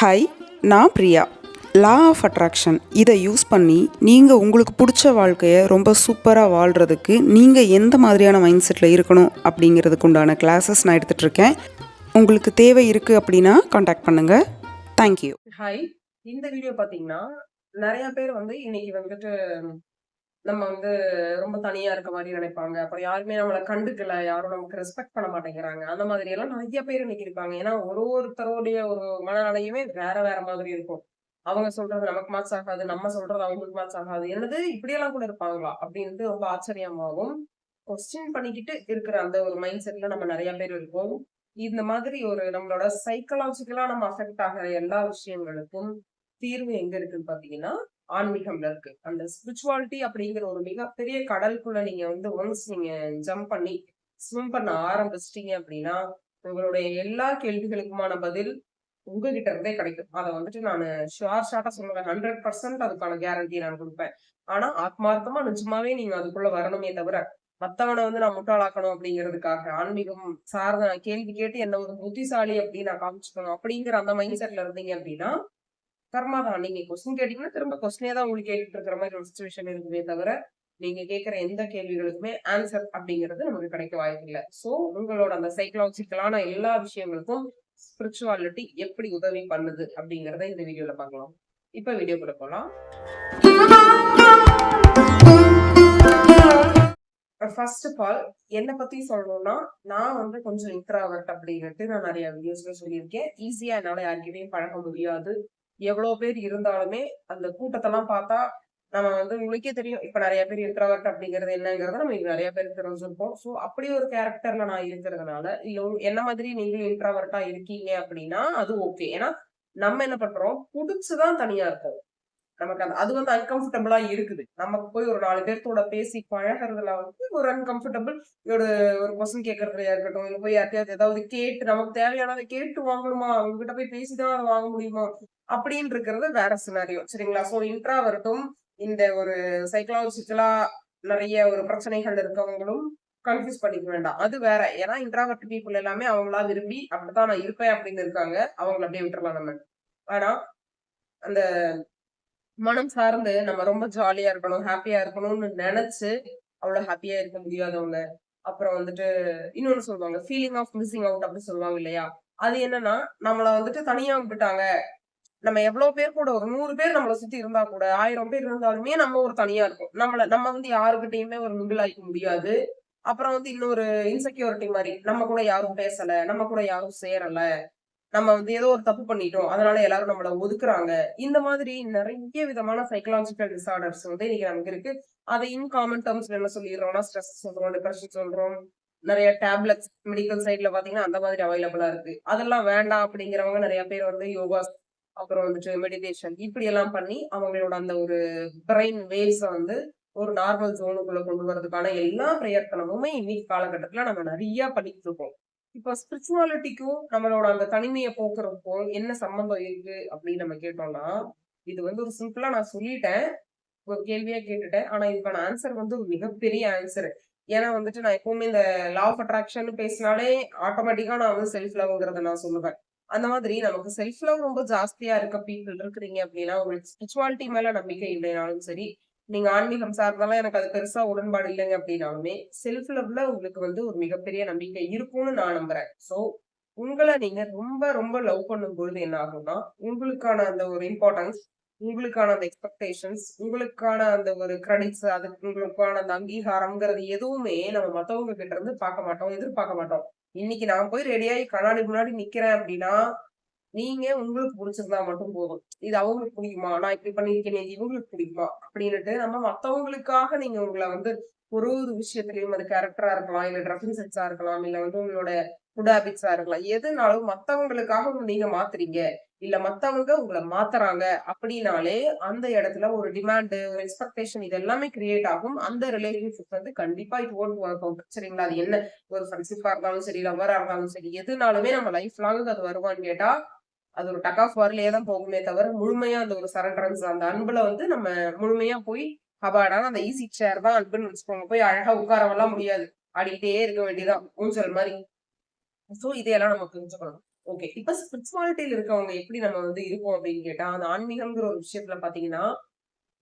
Hi, நான் Priya. Law of attraction இதை use பண்ணி நீங்கள் உங்களுக்கு பிடிச்ச வாழ்க்கையை ரொம்ப சூப்பராக வாழ்கிறதுக்கு நீங்கள் எந்த மாதிரியான மைண்ட் செட்டில் இருக்கணும் அப்படிங்கிறதுக்கு உண்டான கிளாஸஸ் நான் எடுத்துகிட்ருக்கேன். உங்களுக்கு தேவை இருக்குது அப்படின்னா காண்டாக்ட் பண்ணுங்கள். தேங்க்யூ. ஹாய், இந்த வீடியோ பார்த்தீங்கன்னா நிறைய பேர் இன்னைக்கு நம்ம ரொம்ப தனியா இருக்க மாதிரி நினைப்பாங்க. அப்புறம் யாருமே நம்மளை கண்டுக்கல, யாரும் நமக்கு ரெஸ்பெக்ட் பண்ண மாட்டேங்கிறாங்க. அந்த மாதிரி எல்லாம் நிறைய பேர் இன்னைக்கு இருக்காங்க. ஏன்னா ஒருத்தருடைய ஒரு மனநிலையுமே வேற வேற மாதிரி இருக்கும். அவங்க சொல்றது நமக்கு மேட்ச் ஆகாது, நம்ம சொல்றது அவங்களுக்கு மேட்ச் ஆகாது. என்னது இப்படியெல்லாம் கூட இருப்பாங்களா அப்படின்ட்டு ரொம்ப ஆச்சரியமாகும். கொஸ்டின் பண்ணிக்கிட்டு இருக்கிற அந்த ஒரு மைண்ட் செட்ல நம்ம நிறைய பேர் இருக்கோம். இந்த மாதிரி ஒரு நம்மளோட சைக்கலாஜிக்கலா நம்ம அஃபெக்ட் ஆகிற எல்லா விஷயங்களுக்கும் தீர்வு எங்க இருக்குன்னு பாத்தீங்கன்னா ஆன்மீகம்ல இருக்கு. அந்த ஸ்பிரிச்சுவாலிட்டி அப்படிங்கிற ஒரு மிகப்பெரிய கடலுக்குள்ள நீங்க ஒன்ஸ் நீங்க ஜம்ப் பண்ணி ஸ்விம் பண்ண ஆரம்பிச்சிட்டீங்க அப்படின்னா உங்களுடைய எல்லா கேள்விகளுக்குமான பதில் உங்ககிட்ட இருந்தே கிடைக்கும். அதை நான் ஷார்ட்டா சொல்லுவேன். 100% அதுக்கான கேரண்டி நான் கொடுப்பேன். ஆனா ஆத்மார்த்தமா நிஜமாவே நீங்க அதுக்குள்ள வரணுமே தவிர மத்தவனை நான் முட்டாளாக்கணும் அப்படிங்கிறதுக்காக ஆன்மீகம் சார்ந்த நான் கேள்வி கேட்டு என்ன ஒரு புத்திசாலி அப்படின்னு நான் காமிச்சுக்கணும் அப்படிங்கிற அந்த மைண்ட் செட்ல இருந்தீங்க அப்படின்னா கர்மா தான். நீங்க கொஸ்டின் கேட்டீங்கன்னா திரும்ப கொஸ்டினே தான் உங்களுக்கு கேட்டுட்டு இருக்கிற மாதிரி ஒரு சுச்சுவேஷன் இருக்குமே தவிர நீங்க கேட்கிற எந்த கேள்விகளுக்குமே ஆன்சர் அப்படிங்கிறது நமக்கு கிடைக்க வாய்ப்பு இல்லை. சோ உங்களோட அந்த சைக்கலாஜிக்கலான எல்லா விஷயங்களுக்கும் ஸ்பிரிச்சுவாலிட்டி எப்படி உதவி பண்ணுது அப்படிங்கறத இந்த வீடியோல பார்க்கலாம். இப்ப வீடியோக்குள்ள போலாம். ஃபர்ஸ்ட் ஆஃப் ஆல் என்னை பத்தி சொல்லணும்னா நான் கொஞ்சம் இன்ட்ராவர்ட் அப்படின்னுட்டு நான் நிறைய வீடியோஸ்ல சொல்லியிருக்கேன். ஈஸியா என்னால யார்கிட்டயும் பழக முடியாது. எவ்வளவு பேர் இருந்தாலுமே அந்த கூட்டத்தெல்லாம் பார்த்தா நம்ம உங்களுக்கே தெரியும். இப்ப நிறைய பேர் இன்ட்ராவர்ட் அப்படிங்கிறது என்னங்கிறத நம்ம நிறைய பேருக்கு தெரிஞ்சிருப்போம். சோ அப்படி ஒரு கேரக்டர்ல நான் இருக்கிறதுனால என்ன மாதிரி நீங்களும் இன்ட்ராவர்ட்டா இருக்கீங்க அப்படின்னா அது ஓகே. ஏன்னா நம்ம என்ன பண்றோம், புடிச்சுதான் தனியா இருக்கோம். நமக்கு அது அன்கம்ஃபர்டபுளா இருக்குது. நமக்கு போய் ஒரு 4 பேர்த்தோட பேசி பழகுறதுல ஒரு அன்கம்ஃபர்டபுள். ஒரு ஒரு கொஸ்டின் கேட்கறதுலயா இருக்கட்டும், இல்ல போய் யார்கிட்டயாவது ஏதாவது கேட்டு நமக்கு தேவையானதை கேட்டு வாங்கணுமா, அவங்க கிட்ட போய் பேசிதான் அதை வாங்க முடியுமா அப்படின்னு இருக்கிறது வேற சினாரியோ. சரிங்களா? சோ இன்ட்ராவர்ட்டும் இந்த ஒரு சைக்கலாஜிக்கலா நிறைய ஒரு பிரச்சனைகள் இருக்கவங்களும் கன்ஃபியூஸ் பண்ணிக்க வேண்டாம். அது வேற. ஏன்னா இன்ட்ராவர்ட் பீப்புள் எல்லாமே அவங்களா விரும்பி அப்படித்தான் நான் இருப்பேன் அப்படின்னு இருக்காங்க. அவங்களை அப்படியே விட்டுறலாம் நம்ம. ஆனா அந்த மனம் சார்ந்து நம்ம ரொம்ப ஜாலியா இருக்கணும், ஹாப்பியா இருக்கணும்னு நினைச்சு அவ்வளவு ஹாப்பியா இருக்க முடியாதவங்க. அப்புறம் இன்னொன்னு சொல்லுவாங்க, ஃபீலிங் ஆஃப் மிஸ்ஸிங் அவுட் அப்படி சொல்லுவாங்க இல்லையா? அது என்னன்னா நம்மள தனியா விட்டுட்டாங்க. நம்ம எவ்வளவு பேர் கூட ஒரு 100 பேர் நம்மளை சுத்தி இருந்தா கூட 1000 பேர் இருந்தாலுமே நம்ம ஒரு தனியா இருக்கும். நம்ம யாருக்கிட்டையுமே ஒரு மிங்கிள் ஆயிக்க முடியாது. அப்புறம் இன்னொரு இன்செக்யூரிட்டி மாதிரி நம்ம கூட யாரும் பேசல, நம்ம கூட யாரும் சேரல, நம்ம ஏதோ ஒரு தப்பு பண்ணிட்டோம், அதனால எல்லாரும் நம்மள ஒதுக்குறாங்க. இந்த மாதிரி நிறைய விதமான சைக்கலாஜிக்கல் டிசார்டர்ஸ் இன்னைக்கு நமக்கு இருக்கு. அதை காமன் டேர்ம்ஸ்ல என்ன சொல்லிடுறோம்னா ஸ்ட்ரெஸ் சொல்றோம், டிப்ரெஷன் சொல்றோம். நிறைய டேப்லெட்ஸ் மெடிக்கல் சைட்ல பாத்தீங்கன்னா அந்த மாதிரி அவைலபிளா இருக்கு. அதெல்லாம் வேண்டாம் அப்படிங்கிறவங்க நிறைய பேர் யோகா, அப்புறம் மெடிடேஷன் இப்படி எல்லாம் பண்ணி அவங்களோட அந்த ஒரு பிரெயின் வேவ்ஸ ஒரு நார்மல் ஜோனுக்குள்ள கொண்டு வரதுக்கான எல்லா பிரயத்தனமுமே இன்னைக்கு காலகட்டத்துல நம்ம நிறைய பண்ணிட்டு இருக்கோம். இப்ப ஸ்பிரிச்சுவாலிட்டிக்கும் நம்மளோட அந்த தனிமையை போக்குறதுக்கும் என்ன சம்பந்தம் இருக்கு அப்படின்னு நம்ம கேட்டோம்னா, இது ஒரு சிம்பிளா நான் சொல்லிட்டேன், ஒரு கேள்வியா கேட்டுட்டேன். ஆனா இதுக்கான ஆன்சர் ஒரு மிகப்பெரிய ஆன்சர். ஏன்னா நான் எப்பவுமே இந்த லா ஆஃப் அட்ராக்ஷன் பேசினாலே ஆட்டோமேட்டிக்கா நான் செல்ஃப் லவ்ங்கிறத நான் சொல்லுவேன். அந்த மாதிரி நமக்கு செல்ஃப் லவ் ரொம்ப ஜாஸ்தியா இருக்க பீப்புள் இருக்கிறீங்க அப்படின்னா, உங்களுக்கு ஸ்பிரிச்சுவாலிட்டி மேல நம்பிக்கை இல்லைனாலும் சரி, நீங்க ஆன்மீகம் சார்ந்தெல்லாம் எனக்கு அது பெருசா உடன்பாடு இல்லைங்க அப்படின்னாலுமே, செல்ஃப் லவ்ல உங்களுக்கு ஒரு மிகப்பெரிய நம்பிக்கை இருக்கும்னு நான் நம்புறேன். சோ உங்கள நீங்க ரொம்ப ரொம்ப லவ் பண்ணும் பொழுது என்ன ஆகும்னா, உங்களுக்கான அந்த ஒரு இம்பார்ட்டன்ஸ், உங்களுக்கான அந்த எக்ஸ்பெக்டேஷன்ஸ், உங்களுக்கான அந்த ஒரு கிரெடிட்ஸ், அதுக்கு உங்களுக்கான அந்த அங்கீகாரம்ங்கிறது எதுவுமே நம்ம மத்தவங்க கிட்ட இருந்து பார்க்க மாட்டோம், எதிர்பார்க்க மாட்டோம். இன்னைக்கு நான் போய் ரெடியாயி கண்ணாடி முன்னாடி நிக்கிறேன் அப்படின்னா, நீங்க உங்களுக்கு பிடிச்சிருந்தா மட்டும் போதும். இது அவங்களுக்கு பிடிக்குமா? நான் இப்படி பண்ணியிருக்கேனே, இது இவங்களுக்கு பிடிக்குமா? அப்படின்னுட்டு நம்ம மத்தவங்களுக்காக நீங்க உங்கள ஒரு ஒரு விஷயத்திலயும் அது கேரக்டரா இருக்கலாம், இல்ல ட்ரெஸ்ஸிங் சென்ஸா இருக்கலாம், இல்ல உங்களோட ஃபுட் ஹேபிட்ஸா இருக்கலாம். எதுனாலும் மத்தவங்களுக்காக நீங்க மாத்துறீங்க. இல்ல மத்தவங்க உங்கள மாத்துறாங்க அப்படின்னாலே, அந்த இடத்துல ஒரு டிமாண்ட், ஒரு எக்ஸ்பெக்டேஷன் இது எல்லாமே கிரியேட் ஆகும். அந்த ரிலேஷன்ஷிப் கண்டிப்பா இட் வோன்ட் வொர்க் அவுட். சரிங்களா? அது என்ன ஒரு ஃப்ரெண்ட்ஷிப்பா இருந்தாலும் சரி, லவ்வரா இருந்தாலும் சரி, எதுனாலுமே நம்ம லைஃப் லாங் அது வருமான்னு கேட்டா, அது ஒரு டக் ஆஃப் வார்லயே தான் போகுமே தவிர, முழுமையா அந்த ஒரு சரண்டரன்ஸ் அந்த அன்புல நம்ம முழுமையா போய் அபாடான அந்த ஈஸி சேர் தான் அன்புன்னு வச்சுக்கோங்க. போய் அழகா உட்காரவெல்லாம் முடியாது. ஆடிக்கிட்டே இருக்க வேண்டியதான் ஊஞ்சல் மாதிரி. சோ இதையெல்லாம் நம்ம புரிஞ்சுக்கணும். ஓகே. இப்ப ஸ்பிரிச்சுவாலிட்டில இருக்கவங்க எப்படி நம்ம வந்து இருக்கோம் அப்படின்னு கேட்டா, அந்த ஆன்மீகம்ங்கிற ஒரு விஷயத்துல பாத்தீங்கன்னா,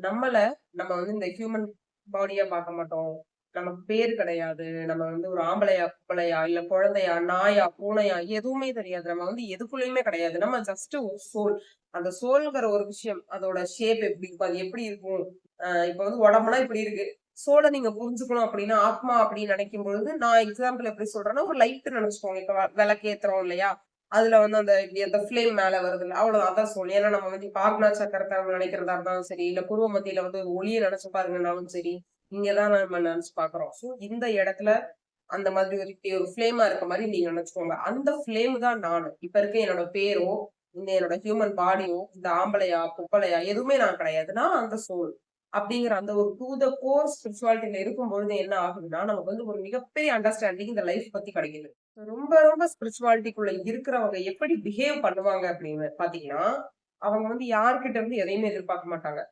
நம்மள நம்ம வந்து இந்த ஹியூமன் பாடியா பார்க்க மாட்டோம். நமக்கு பேர் கிடையாது. நம்ம வந்து ஒரு ஆம்பளையா, பொம்பளையா, இல்ல குழந்தையா, நாயா, பூனையா எதுவுமே தெரியாது. நம்ம வந்து எதுக்குள்ளயுமே கிடையாது. நம்ம ஜஸ்ட் ஒரு சோல். அந்த சோல்ங்கிற ஒரு விஷயம், அதோட ஷேப் எப்படி இருக்கும்? அது எப்படி இருக்கும்? இப்ப வந்து உடம்புலாம் இப்படி இருக்கு. சோல நீங்க புரிஞ்சுக்கணும் அப்படின்னா, ஆத்மா அப்படின்னு நினைக்கும் பொழுது, நான் எக்ஸாம்பிள் எப்படி சொல்றேன்னா, ஒரு லைட் நினைச்சுக்கோங்க. இப்ப விளக்கு ஏத்துறோம் இல்லையா? அதுல வந்து அந்த இப்படி அந்த ஃப்ளேம் மேல வருதுல்ல, அவ்வளவுதான். அதான் சோல். ஏன்னா நம்ம வந்து இப்ப ஆக்னா சக்கரத்த நினைக்கிறதா இருந்தாலும் சரி, இல்ல புருவ மத்தியில வந்து ஒரு ஒளிய நினைச்சு பாருங்கனாலும் சரி, இங்கதான் நம்ம நினைச்சு பாக்குறோம். சோ இந்த இடத்துல அந்த மாதிரி ஒரு இப்படி ஒரு ஃப்ளேமா இருக்க மாதிரி நீங்க நினைச்சுக்கோங்க. அந்த ஃப்ளேம் தான் நானு. இப்ப இருக்க என்னோட பேரோ, இந்த என்னோட ஹியூமன் பாடியோ, இந்த ஆம்பளையா, பொம்பளையா எதுவுமே நான் கிடையாது. நான் அந்த சோல். அப்படிங்கிற அந்த ஒரு டூ த கோர் ஸ்பிரிச்சுவாலிட்டில இருக்கும்பொழுது என்ன ஆகுதுன்னா, நமக்கு வந்து ஒரு மிகப்பெரிய அண்டர்ஸ்டாண்டிங் இந்த லைஃப் பத்தி கிடைக்குது. ரொம்ப ரொம்ப ஸ்பிரிச்சுவாலிட்டிக்குள்ள இருக்கிறவங்க எப்படி பிஹேவ் பண்ணுவாங்க அப்படின்னு பாத்தீங்கன்னா, அவங்க வந்து யார்கிட்ட இருந்து எதையுமே எதிர்பார்க்க மாட்டாங்க.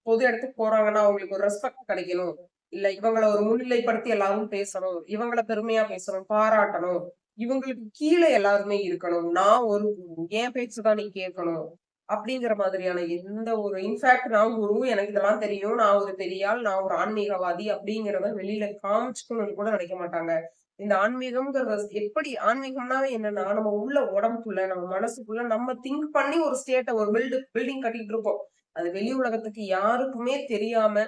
பொது இடத்துக்கு போறாங்கன்னா, அவங்களுக்கு ஒரு ரெஸ்பெக்ட் கிடைக்கணும். இல்ல இவங்கள ஒரு முன்னிலைப்படுத்தி எல்லாரும் பேசணும். இவங்கள பெருமையா பேசணும், பாராட்டணும். இவங்களுக்கு கீழ எல்லாருமே இருக்கணும். நான் ஒரு குரு. என் பேச்சு தான் நீ கேட்கணும். அப்படிங்கிற மாதிரியான எந்த ஒரு இன்ஃபாக்ட் நான் குரு, எனக்கு இதெல்லாம் தெரியும். நான் ஒரு பெரிய ஆள், நான் ஒரு ஆன்மீகவாதி அப்படிங்கிறத வெளியில காமிச்சுக்கணும்னு கூட நினைக்க மாட்டாங்க. இந்த ஆன்மீகம்ங்கிறது எப்படி ஆன்மீகம்னாவே என்னன்னா, நம்ம உள்ள உடம்புக்குள்ள, நம்ம மனசுக்குள்ள நம்ம திங்க் பண்ணி ஒரு ஸ்டேட்ட ஒரு பில்டிங் கட்டிட்டு இருக்கோம். அது வெளி உலகத்துக்கு யாருக்குமே தெரியாம,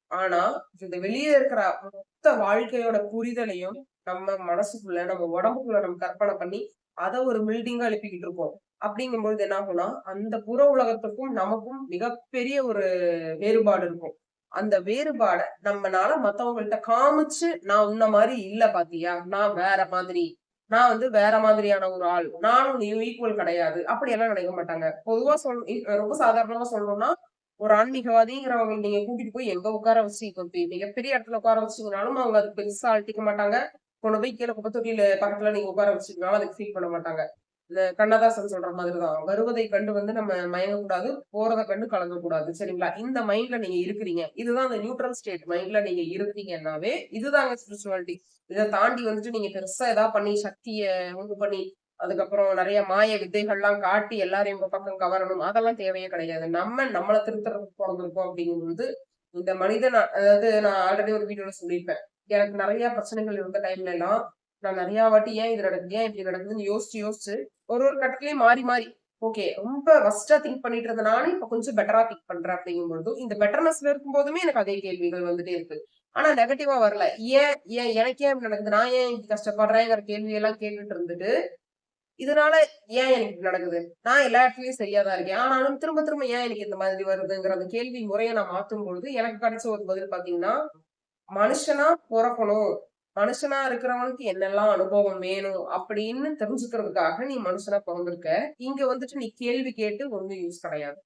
ஆனா இந்த வெளிய இருக்கிற மொத்த வாழ்க்கையோட புரிதலையும் நம்ம மனசுக்குள்ள, நம்ம உடம்புக்குள்ள நம்ம கற்பனை பண்ணி, அத ஒரு பில்டிங்கா எழுப்பிக்கிட்டு இருக்கோம். அப்படிங்கும்பொழுது என்ன ஆகும்னா, அந்த புற உலகத்துக்கும் நமக்கும் மிகப்பெரிய ஒரு வேறுபாடு இருக்கும். அந்த வேறுபாட நம்மனால மத்தவங்கள்ட்ட காமிச்சு, "நான் உன்ன மாரி இல்ல பாத்தியா? நான் வேற மாதிரி. நான் வந்து வேற மாதிரியான ஒரு ஆள். நானும் நீயும் ஈக்குவல் கிடையாது." அப்படியெல்லாம் நினைக்க மாட்டாங்க. பொதுவா ரொம்ப சாதாரணமா சொல்லணும்னா, ஒரு ஆன்மீகவாதிங்கிறவங்கள நீங்க கூட்டிட்டு போய் எங்க உட்கார வச்சு இப்ப மிகப்பெரிய இடத்துல உட்கார வச்சீங்கனாலும், அவங்க அது பெருசா அலட்டிக்க மாட்டாங்க. கொண்டு போய் கீழ குப்பை தொட்டியில பக்கத்துல நீங்க உட்கார வச்சீங்கனாலும் அதுக்கு ஃபீல் பண்ண மாட்டாங்க. இந்த கண்ணதாசன் சொல்ற மாதிரிதான். வருவதை கண்டு வந்து நம்ம மயங்கக்கூடாது. போறத கண்டு கலங்கக்கூடாது. சரிங்களா? இந்த மைண்ட்ல நீங்க இருக்கிறீங்க. இதுதான் அந்த நியூட்ரல் ஸ்டேட் மைண்ட்ல நீங்க இருந்தீங்கன்னாவே, இதுதாங்க ஸ்பிரிச்சுவாலிட்டி. இத தாண்டி வந்துட்டு நீங்க பெருசா ஏதாவது பண்ணி சக்திய உண்டு பண்ணி, அதுக்கப்புறம் நெறைய மாய வித்தைகள்லாம் காட்டி எல்லாரையும் உங்க பக்கம் கவரணும். அதெல்லாம் தேவையே கிடையாது. நம்ம நம்மள திருத்துறதுக்கு பொறந்திருக்கோம் அப்படிங்கும்போது, இந்த மனிதன் அதாவது நான் ஆல்ரெடி ஒரு வீடியோல சொல்லியிருப்பேன். எனக்கு நெறைய பிரச்சனைகள் இருந்த டைம்ல எல்லாம், நான் நெறைய வாட்டி ஏன் இது நடக்குது? ஏன் இப்படி நடக்குதுன்னு யோசிச்சு, யோசிச்சு ஒரு ஒரு கட்டத்திலயும் மாறி, மாறி ஓகே. ரொம்ப வொர்ஸ்ட்டா திங்க் பண்ணிட்டு இருந்த நானு, இப்ப கொஞ்சம் பெட்டரா திங்க் பண்றேன் அப்படிங்கும்பொழுது, இந்த பெட்டர்னஸ்ல இருக்கும்போதுமே எனக்கு அதே கேள்விகள் வந்துட்டே இருக்கு. ஆனா நெகட்டிவா வரல. ஏன் ஏன் எனக்கு ஏன் இப்படி நடக்குது? நான் ஏன் இப்படி கஷ்டப்படுறேங்கிற கேள்வியெல்லாம் கேட்டுட்டு இருந்துட்டு, இதனால ஏன் எனக்கு இப்படி நடக்குது? நான் எல்லா இடத்துலயும் சரியா தான் இருக்கேன். ஆனாலும் திரும்ப திரும்ப ஏன் எனக்கு இந்த மாதிரி வருதுங்கிற அந்த கேள்வி முறைய நான் மாத்தும்பொழுது, எனக்கு கிடைச்ச ஒரு பதில் பார்த்தீங்கன்னா, மனுஷனா பொறக்கணும். மனுஷனா இருக்கிறவனுக்கு என்னெல்லாம் அனுபவம் வேணும் அப்படின்னு தெரிஞ்சுக்கிறதுக்காக நீ மனுஷனா பொறந்திருக்க. இங்க வந்துட்டு நீ கேள்வி கேட்டு ஒண்ணும் யூஸ் கிடையாது.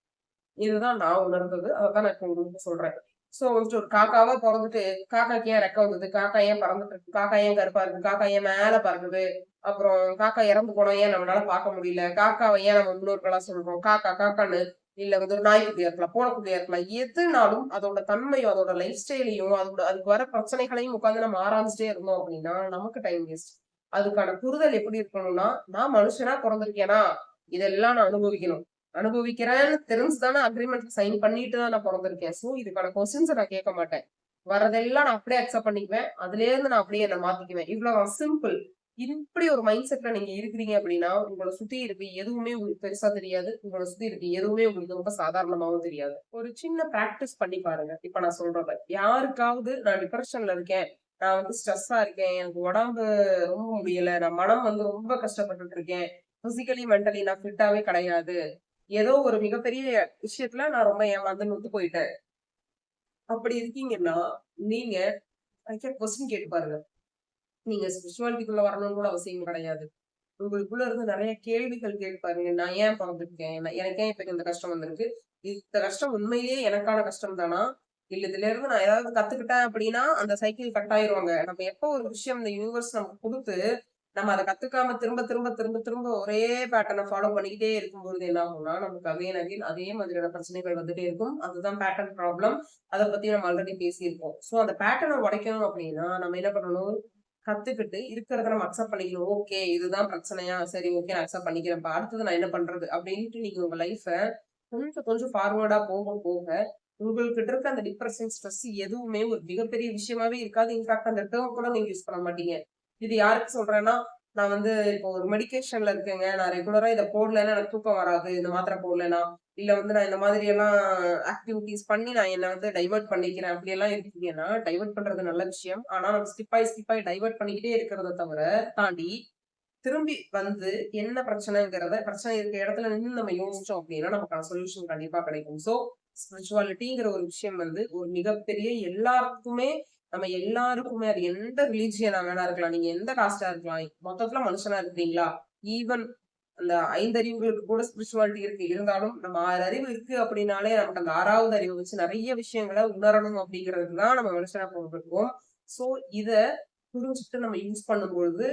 இதுதான் நான் உணர்ந்தது. அதத்தான் நான் இப்ப உங்களுக்கு சொல்றேன். சோ வந்துட்டு ஒரு காக்காவா பொறந்துட்டு, காக்காக்கு ஏன் ரெக்க வந்தது? காக்கா ஏன் பறந்துட்டு இருக்கு? காக்கா ஏன் கருப்பா இருக்கு? காக்கா ஏன் மேல பறக்குது? அப்புறம் காக்கா இறந்து போனா ஏன் நம்மளால பார்க்க முடியல? காக்காவ ஏன் நம்ம முன்னோர்களா சொல்றோம்? காக்கா காக்கான்னு. இல்ல வந்து ஒரு நாய்க்குட்டியா இருக்கலாம், பூனைக்குட்டியா இருக்கலாம். எதுனாலும் அதோட தன்மையும், அதோட லைஃப் ஸ்டைலையும், அதுக்கு வர பிரச்சனைகளையும் உட்கார்ந்து நம்ம ஆராய்ஞ்சுட்டே இருந்தோம் அப்படின்னா, நமக்கு டைம் வேஸ்ட். அதுக்கான புரிதல் எப்படி இருக்கணும்னா, நான் மனுஷனா பொறந்திருக்கேனா, இதெல்லாம் நான் அனுபவிக்கணும். அனுபவிக்கிறேன்னு தெரிஞ்சு தானே அக்ரீமெண்ட் சைன் பண்ணிட்டு தான் நான் பொறந்திருக்கேன். சோ, இதுக்கான கொஸ்டின்ஸ நான் கேட்க மாட்டேன். வரதெல்லாம் நான் அப்படியே அக்செப்ட் பண்ணிக்குவேன். அதுலேருந்து நான் அப்படியே என்ன மாத்திக்குவேன். இவ்வளவுதான் சிம்பிள். இப்படி ஒரு மைண்ட் செட்ல நீங்க இருக்கிறீங்க அப்படின்னா, உங்கள சுத்தி இருக்கு எதுவுமே உங்களுக்கு பெருசா தெரியாது. உங்கள சுத்தி இருக்கு எதுவுமே உங்களுக்கு ரொம்ப சாதாரணமாவும் தெரியாது. ஒரு சின்ன பிராக்டிஸ் பண்ணி பாருங்க. இப்ப நான் சொல்றத. யாருக்காவது நான் டிப்ரஷன்ல இருக்கேன். நான் வந்து ஸ்ட்ரெஸ்ஸா இருக்கேன். எனக்கு உடம்பு ரொம்ப முடியல. நான் மனம் வந்து ரொம்ப கஷ்டப்பட்டுட்டு இருக்கேன். பிசிக்கலி, மென்டலி நான் ஃபிட்டாவே கிடையாது. ஏதோ ஒரு மிகப்பெரிய விஷயத்துல நான் ரொம்ப ஏமாந்து நொந்து போயிட்டேன். அப்படி இருக்கீங்கன்னா, நீங்க கொஸ்டின் கேட்டு பாருங்க. நீங்க ஸ்பிரிச்சுவாலிட்டிக்குள்ள வரணும்னு கூட அவசியம் கிடையாது. உங்களுக்குள்ள இருந்து நெறைய கேள்விகள் கேட்டு பாருங்க. நான் ஏன் பொறந்திருக்கேன்? எனக்கு ஏன் இப்ப இந்த கஷ்டம் வந்திருக்கு? இந்த கஷ்டம் உண்மையிலேயே எனக்கான கஷ்டம் தானா? இல்ல இதுலருந்து நான் ஏதாவது கத்துக்கிட்டேன் அப்படின்னா, அந்த சைக்கிள் கட் ஆயிருவாங்க. நம்ம எப்போ ஒரு விஷயம் இந்த யூனிவர்ஸ் நமக்கு குடுத்து, நம்ம அத கத்துக்காம திரும்ப, திரும்ப, திரும்ப, திரும்ப ஒரே பேட்டர்ன ஃபாலோ பண்ணிக்கிட்டே இருக்கும்பொழுது என்ன ஆகும்னா, நமக்கு அகைன், அகைன் அதே மாதிரியான பிரச்சனைகள் வந்துட்டே இருக்கும். அதுதான் பேட்டர்ன் ப்ராப்ளம். அத பத்தி நம்ம ஆல்ரெடி பேசியிருக்கோம். சோ அந்த பேட்டர்ன உடைக்கணும் அப்படின்னா, நம்ம என்ன பண்ணணும்? கத்துக்கிட்டு இருக்கிறத நம்ம அக்செப்ட் பண்ணிக்கணும். ஓகே, இதுதான் பிரச்சனையா? சரி, ஓகே, நான் அக்செப்ட் பண்ணிக்கிறேன். அடுத்தது நான் என்ன பண்றது? அப்படின்ட்டு நீங்க உங்க லைஃப கொஞ்சம் கொஞ்சம் ஃபார்வர்டா போக போக உங்ககிட்ட இருக்க அந்த டிப்ரஷன், ஸ்ட்ரெஸ் எதுவுமே ஒரு மிகப்பெரிய விஷயமாவே இருக்காது. இன்ஃபேக்ட் அந்த டேர்ம் கூட நீங்க யூஸ் பண்ண மாட்டீங்க. இது யாருக்கு சொல்றேன்னா, நான் வந்து இப்போ ஒரு மெடிகேஷன்ல இருக்கேங்க. நான் ரெகுலரா இத போடலைன்னா எனக்கு தூக்கம் வராது. இந்த மாத்திரை போடலைன்னா. இல்ல வந்து நான் இந்த மாதிரி எல்லாம் ஆக்டிவிட்டீஸ் பண்ணி நான் என்ன வந்து டைவர்ட் பண்ணிக்கிறேன். அப்படியெல்லாம் இருக்கீங்கன்னா, டைவர்ட் பண்றது நல்ல விஷயம். ஆனா நம்ம ஸ்கிப் ஆயி டைவர்ட் பண்ணிக்கிட்டே இருக்கிறத தாண்டி திரும்பி வந்து என்ன பிரச்சனைங்கிறத பிரச்சனை இருக்க இடத்துல நின்னு நம்ம யோசிச்சோம் அப்படின்னா நமக்கான சொல்யூஷன் கண்டிப்பா கிடைக்கும். சோ ஸ்பிரிச்சுவாலிட்டிங்கிற ஒரு விஷயம் வந்து ஒரு மிகப்பெரிய எல்லாருக்குமே அது எந்த ரிலீஜியனா வேணா இருக்கலாம். நீங்க எந்த காஸ்டா இருக்கலாம். மொத்தத்துல மனுஷனா இருக்கிறீங்களா? ஈவன் அந்த 5 அறிவுகளுக்கு கூட ஸ்பிரிச்சுவாலிட்டி இருக்கு. இருந்தாலும் நம்ம 6 அறிவு இருக்கு அப்படின்னாலே நமக்கு அந்த 6வது அறிவை வச்சு நிறைய விஷயங்களை உணரணும் அப்படிங்கிறது தான் நம்ம மனுஷனா போட்டிருக்கோம். சோ இத புரிஞ்சுட்டு நம்ம யூஸ் பண்ணும்பொழுது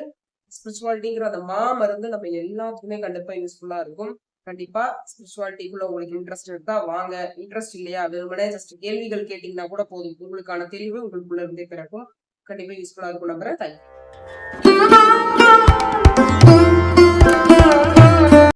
ஸ்பிரிச்சுவாலிட்டிங்கிற அந்த மருந்து நம்ம எல்லாத்துக்குமே கண்டிப்பா யூஸ்ஃபுல்லா இருக்கும். கண்டிப்பா ஸ்பிரிச்சுவாலிட்டிக்குள்ள உங்களுக்கு இன்ட்ரெஸ்ட் இருக்கா? வாங்க. இன்ட்ரெஸ்ட் இல்லையா? வெறுமனே ஜஸ்ட் கேள்விகள் கேட்டீங்கன்னா கூட போதும். உங்களுக்கான தெளிவு உங்களுக்குள்ள இருந்தே பிறக்கும். கண்டிப்பா யூஸ்ஃபுல்லா இருக்கும் நம்புறேன். தேங்க்யூ.